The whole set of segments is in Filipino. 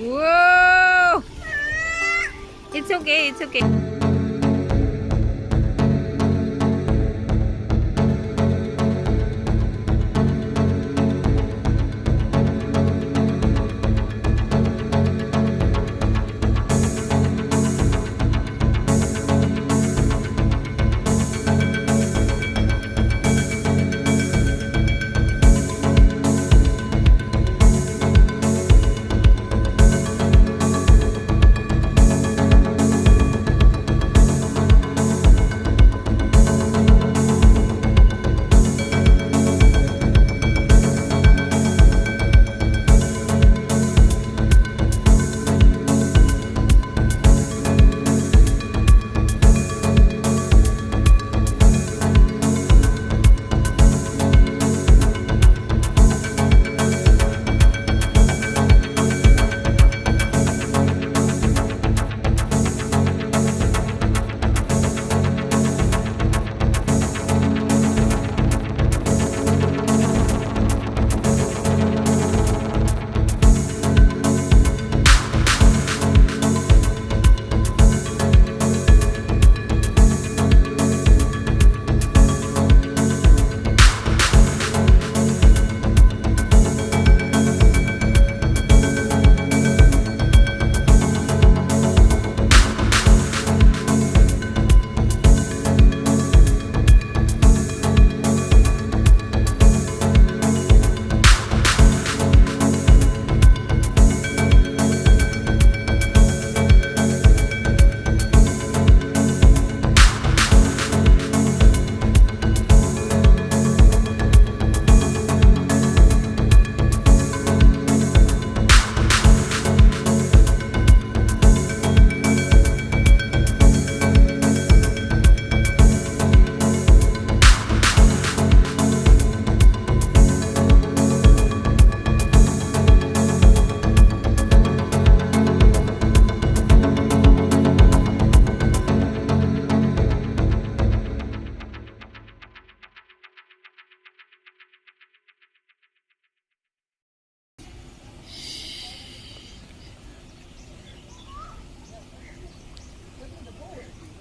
Whoa! It's okay, it's okay.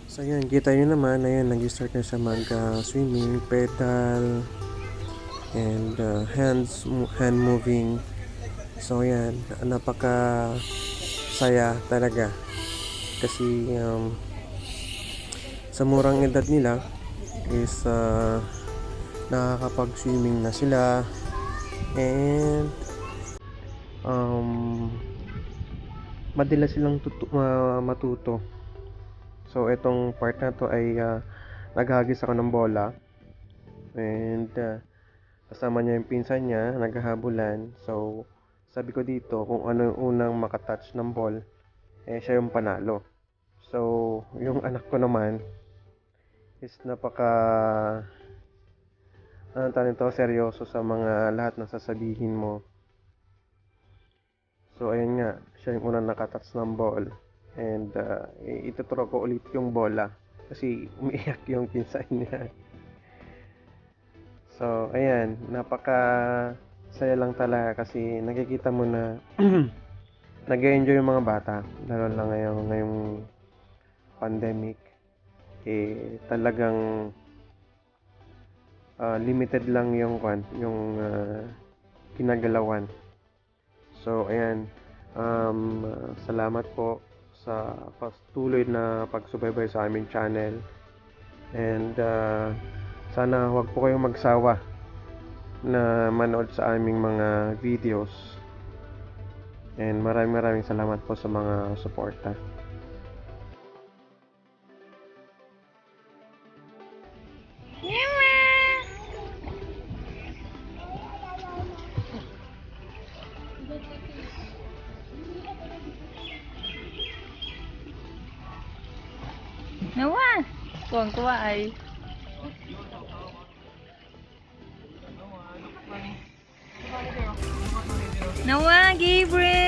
So ayan, kita nyo naman, ayan, nag-start na siya mag-swimming, pedal, and hand moving. So ayan, napaka saya talaga. Kasi sa murang edad nila is nakakapag-swimming na sila. And madala silang matuto. So itong part na to ay naghagis ako ng bola, and kasama niya yung pinsan niya, naghahabulan. So sabi ko dito, kung ano yung unang makatouch ng ball, siya yung panalo. So yung anak ko naman is napaka seryoso sa mga lahat ng sasabihin mo. So ayun nga, siya yung unang nakatouch ng ball. And ituturo ko ulit yung bola kasi umiiyak yung pinsan niya. So ayan, napaka saya lang talaga kasi nakikita mo na nag-enjoy yung mga bata, lalo na ngayong pandemic. Talagang limited lang yung kinagalawan. So ayan, salamat po sa patuloy na pagsubaybay sa aming channel, and sana huwag po kayong magsawa na manood sa aming mga videos, and maraming salamat po sa mga suporta. Nawa! Tuwang-tuwa ay. Nawa, Gabriel!